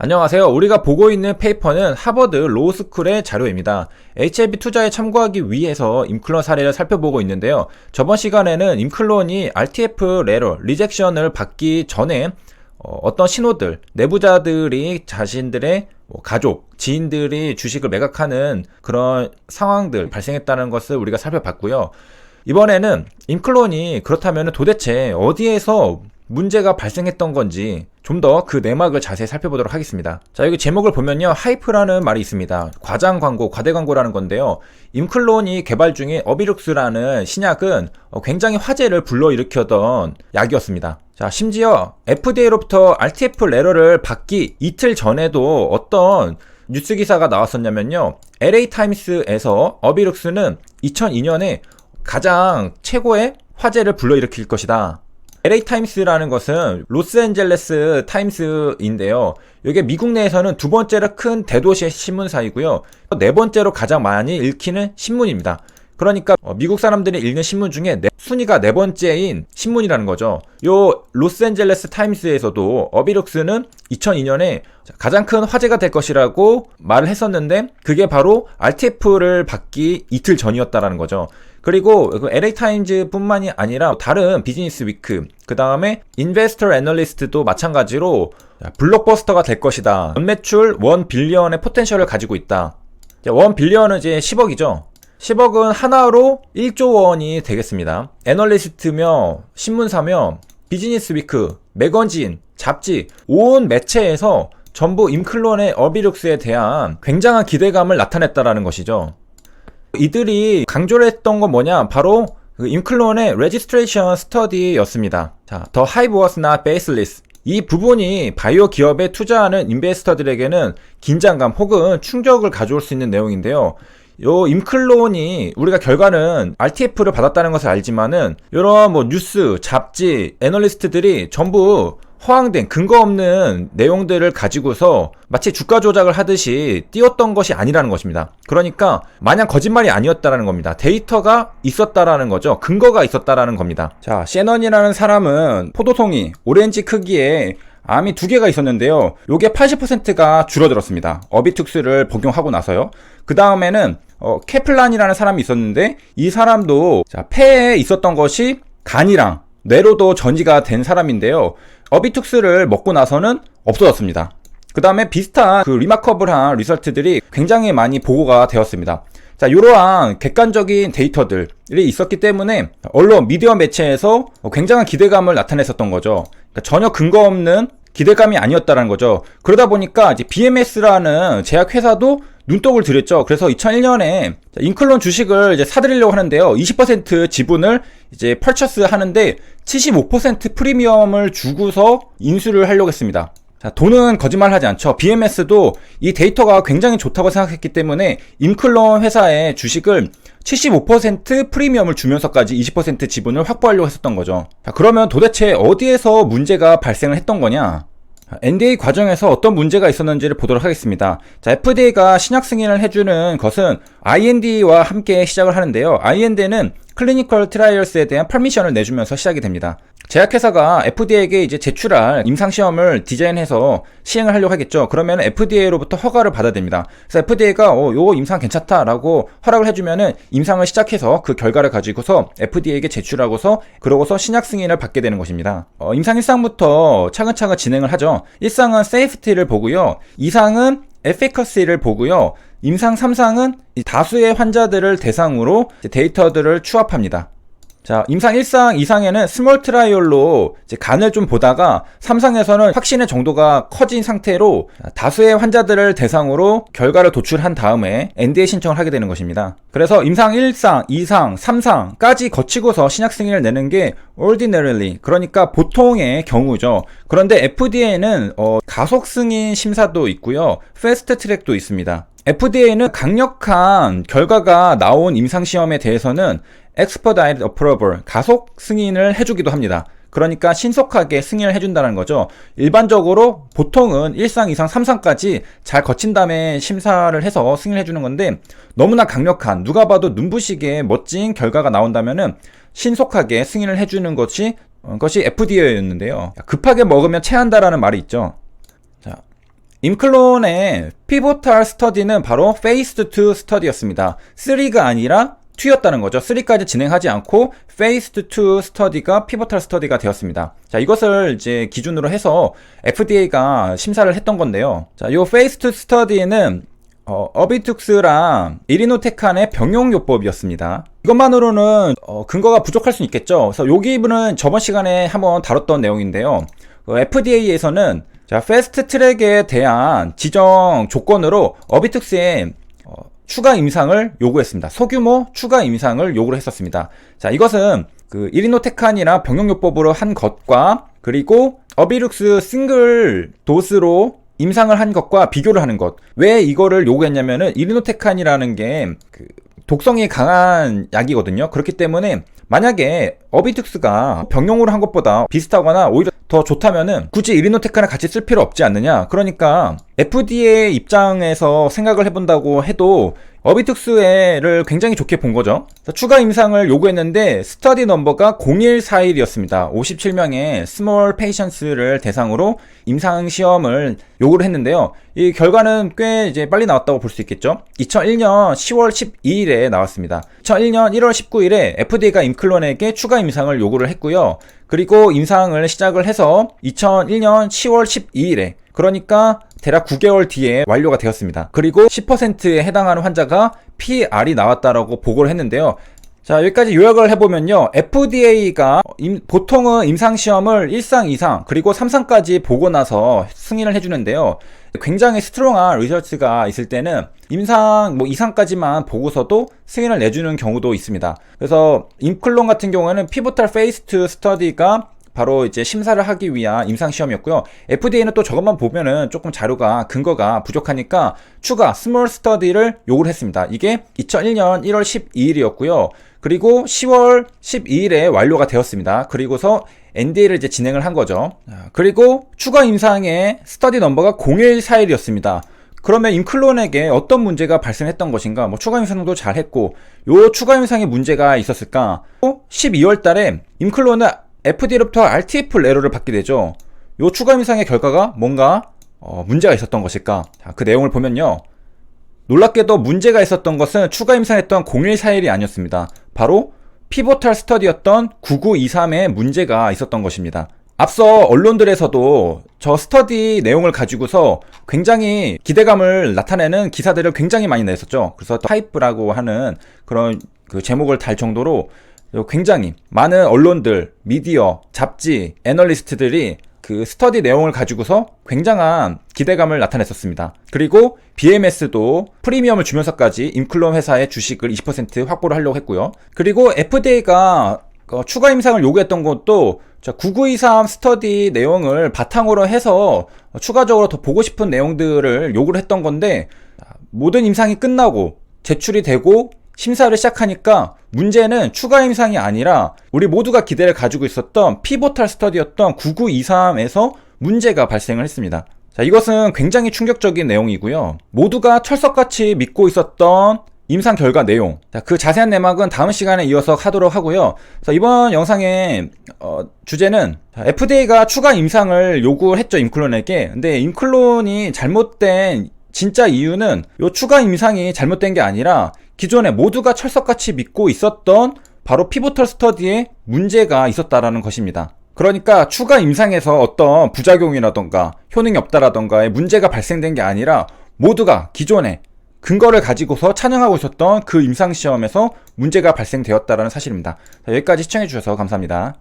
안녕하세요. 우리가 보고 있는 페이퍼는 하버드 로우스쿨의 자료입니다. HLB 투자에 참고하기 위해서 임클론 사례를 살펴보고 있는데요. 저번 시간에는 임클론이 RTF 레러, 리젝션을 받기 전에 어떤 신호들, 내부자들이 자신들의 가족, 지인들이 주식을 매각하는 그런 상황들 발생했다는 것을 우리가 살펴봤고요. 이번에는 임클론이 그렇다면 도대체 어디에서 문제가 발생했던 건지 좀 더 그 내막을 자세히 살펴보도록 하겠습니다. 자, 여기 제목을 보면요, 하이프라는 말이 있습니다. 과장 광고, 과대 광고라는 건데요. 임클론이 개발 중인 어비룩스라는 신약은 굉장히 화제를 불러일으켰던 약이었습니다. 자, 심지어 FDA로부터 RTF 레러를 받기 이틀 전에도 어떤 뉴스 기사가 나왔었냐면요, LA타임스에서 어비룩스는 2002년에 가장 최고의 화제를 불러일으킬 것이다. LA타임스라는 것은 로스앤젤레스 타임스인데요. 이게 미국 내에서는 두 번째로 큰 대도시의 신문사이고요. 네 번째로 가장 많이 읽히는 신문입니다. 그러니까 미국 사람들이 읽는 신문 중에 순위가 네 번째인 신문이라는 거죠. 요 로스앤젤레스 타임스에서도 어비룩스는 2002년에 가장 큰 화제가 될 것이라고 말을 했었는데 그게 바로 RTF를 받기 이틀 전이었다라는 거죠. 그리고 LA타임즈 뿐만이 아니라 다른 비즈니스 위크, 그 다음에 인베스터 애널리스트도 마찬가지로 블록버스터가 될 것이다. 연매출 1빌리언의 포텐셜을 가지고 있다. 1빌리언은 이제 10억이죠. 10억은 하나로 1조 원이 되겠습니다. 애널리스트며 신문사며 비즈니스 위크, 매거진, 잡지, 온 매체에서 전부 임클론의 어비룩스에 대한 굉장한 기대감을 나타냈다라는 것이죠. 이들이 강조를 했던 건 뭐냐? 바로 임클론의 레지스트레이션 스터디였습니다. 자, The High was not baseless. 이 부분이 바이오 기업에 투자하는 인베스터들에게는 긴장감 혹은 충격을 가져올 수 있는 내용인데요. 요 임클론이 우리가 결과는 RTF를 받았다는 것을 알지만은 이런 뉴스, 잡지, 애널리스트들이 전부 허황된 근거 없는 내용들을 가지고서 마치 주가 조작을 하듯이 띄웠던 것이 아니라는 것입니다. 그러니까 마냥 거짓말이 아니었다라는 겁니다. 데이터가 있었다라는 거죠. 근거가 있었다라는 겁니다. 자, 셰넌이라는 사람은 포도송이 오렌지 크기의 암이 2개가 있었는데요. 요게 80%가 줄어들었습니다. 어비툭스를 복용하고 나서요. 그 다음에는 케플란이라는 사람이 있었는데 이 사람도 폐에 있었던 것이 간이랑 뇌로도 전이가 된 사람인데요. 어비툭스를 먹고 나서는 없어졌습니다. 그 다음에 비슷한 리마커블한 리설트들이 굉장히 많이 보고가 되었습니다. 자, 이러한 객관적인 데이터들이 있었기 때문에 언론, 미디어 매체에서 굉장한 기대감을 나타냈었던 거죠. 그러니까 전혀 근거 없는 기대감이 아니었다는 거죠. 그러다 보니까 이제 BMS라는 제약회사도 눈독을 들였죠. 그래서 2001년에 임클론 주식을 이제 사들이려고 하는데요. 20% 지분을 이제 펄처스 하는데 75% 프리미엄을 주고서 인수를 하려고 했습니다. 자, 돈은 거짓말 하지 않죠. BMS도 이 데이터가 굉장히 좋다고 생각했기 때문에 임클론 회사의 주식을 75% 프리미엄을 주면서까지 20% 지분을 확보하려고 했었던 거죠. 자, 그러면 도대체 어디에서 문제가 발생을 했던 거냐? NDA 과정에서 어떤 문제가 있었는지를 보도록 하겠습니다. 자, FDA가 신약 승인을 해주는 것은 IND와 함께 시작을 하는데요. IND는 클리니컬 트라이얼스에 대한 퍼미션을 내주면서 시작이 됩니다. 제약회사가 FDA에게 이제 제출할 임상시험을 디자인해서 시행을 하려고 하겠죠. 그러면 FDA로부터 허가를 받아야 됩니다. 그래서 FDA가 요 임상 괜찮다라고 허락을 해주면은 임상을 시작해서 그 결과를 가지고서 FDA에게 제출하고서 그러고서 신약 승인을 받게 되는 것입니다. 임상 1상부터 차근차근 진행을 하죠. 1상은 세이프티를 보고요. 2상은 에피커시를 보고요. 임상 3상은 다수의 환자들을 대상으로 데이터들을 추합합니다. 자, 임상 1상, 2상에는 스몰 트라이얼로 이제 간을 좀 보다가 3상에서는 확신의 정도가 커진 상태로 다수의 환자들을 대상으로 결과를 도출한 다음에 NDA 신청을 하게 되는 것입니다. 그래서 임상 1상, 2상, 3상까지 거치고서 신약 승인을 내는 게 ordinarily, 그러니까 보통의 경우죠. 그런데 FDA는 가속 승인 심사도 있고요. 패스트 트랙도 있습니다. FDA는 강력한 결과가 나온 임상시험에 대해서는 Expedited Approval, 가속 승인을 해주기도 합니다. 그러니까 신속하게 승인을 해준다는 거죠. 일반적으로 보통은 1상, 2상, 3상까지 잘 거친 다음에 심사를 해서 승인을 해주는 건데 너무나 강력한, 누가 봐도 눈부시게 멋진 결과가 나온다면은 신속하게 승인을 해주는 것이 FDA였는데요. 급하게 먹으면 체한다라는 말이 있죠. 자, 임클론의 피보탈 스터디는 바로 phased to study였습니다. 3가 아니라 2였다는 거죠. 3까지 진행하지 않고 phased to study가 피보탈 스터디가 되었습니다. 자, 이것을 이제 기준으로 해서 FDA가 심사를 했던 건데요. 자, 요 phased study는 어비투스랑 이리노테칸의 병용요법이었습니다. 이것만으로는 근거가 부족할 수 있겠죠. 그래서 여기는 저번 시간에 한번 다뤘던 내용인데요. FDA에서는 자, 패스트 트랙에 대한 지정 조건으로 어비투스의 추가 임상을 요구했습니다. 소규모 추가 임상을 요구를 했었습니다. 자, 이것은 그 이리노테칸이나 병용요법으로 한 것과 그리고 어비룩스 싱글 도스로 임상을 한 것과 비교를 하는 것. 왜 이거를 요구했냐면은 이리노테칸이라는 게 그 독성이 강한 약이거든요. 그렇기 때문에 만약에 어비투스가 병용으로 한 것보다 비슷하거나 오히려 더 좋다면은 굳이 이리노테칸을 같이 쓸 필요 없지 않느냐. 그러니까 FDA 입장에서 생각을 해본다고 해도 어비투스를 굉장히 좋게 본 거죠. 추가 임상을 요구했는데 스터디 넘버가 0141이었습니다. 57명의 스몰 페이션스를 대상으로 임상 시험을 요구를 했는데요. 이 결과는 꽤 이제 빨리 나왔다고 볼 수 있겠죠. 2001년 10월 12일에 나왔습니다. 2001년 1월 19일에 FDA가 임클론에게 추가 임상을 요구를 했고요. 그리고 임상을 시작을 해서 2001년 10월 12일에 그러니까 대략 9개월 뒤에 완료가 되었습니다. 그리고 10%에 해당하는 환자가 PR이 나왔다라고 보고를 했는데요. 자, 여기까지 요약을 해보면요. FDA가 보통은 임상시험을 1상, 2상, 그리고 3상까지 보고 나서 승인을 해주는데요. 굉장히 스트롱한 리서치가 있을 때는 임상 2상까지만 보고서도 승인을 내주는 경우도 있습니다. 그래서 임클론 같은 경우에는 피보탈 페이스 스터디가 바로 이제 심사를 하기 위한 임상시험이었고요. FDA는 또 저것만 보면은 조금 자료가, 근거가 부족하니까 추가 스몰 스터디를 요구를 했습니다. 이게 2001년 1월 12일이었고요. 그리고 10월 12일에 완료가 되었습니다. 그리고서 NDA를 이제 진행을 한 거죠. 그리고 추가 임상의 스터디 넘버가 0141이었습니다. 그러면 임클론에게 어떤 문제가 발생했던 것인가? 추가 임상도 잘 했고, 요 추가 임상에 문제가 있었을까? 12월 달에 임클론은 FDA로부터 RTF 레터를 받게 되죠. 요 추가 임상의 결과가 뭔가 문제가 있었던 것일까? 자, 그 내용을 보면요. 놀랍게도 문제가 있었던 것은 추가 임상했던 0141이 아니었습니다. 바로 피보탈 스터디였던 9923에 문제가 있었던 것입니다. 앞서 언론들에서도 저 스터디 내용을 가지고서 굉장히 기대감을 나타내는 기사들을 굉장히 많이 냈었죠. 그래서 하이프라고 하는 그런 그 제목을 달 정도로 굉장히 많은 언론들, 미디어, 잡지, 애널리스트들이 그 스터디 내용을 가지고서 굉장한 기대감을 나타냈었습니다. 그리고 BMS도 프리미엄을 주면서까지 임클론 회사의 주식을 20% 확보를 하려고 했고요. 그리고 FDA가 추가 임상을 요구했던 것도 9923 스터디 내용을 바탕으로 해서 추가적으로 더 보고 싶은 내용들을 요구를 했던 건데 모든 임상이 끝나고 제출이 되고 심사를 시작하니까 문제는 추가 임상이 아니라 우리 모두가 기대를 가지고 있었던 피보탈 스터디였던 9923에서 문제가 발생을 했습니다. 자, 이것은 굉장히 충격적인 내용이고요. 모두가 철석같이 믿고 있었던 임상 결과 내용. 자, 그 자세한 내막은 다음 시간에 이어서 하도록 하고요. 그래서 이번 영상의 주제는 FDA가 추가 임상을 요구했죠, 임클론에게. 근데 임클론이 잘못된 진짜 이유는 요 추가 임상이 잘못된 게 아니라 기존에 모두가 철석같이 믿고 있었던 바로 피보탈 스터디에 문제가 있었다라는 것입니다. 그러니까 추가 임상에서 어떤 부작용이라던가 효능이 없다라던가의 문제가 발생된 게 아니라 모두가 기존에 근거를 가지고서 찬양하고 있었던 그 임상시험에서 문제가 발생되었다라는 사실입니다. 자, 여기까지 시청해주셔서 감사합니다.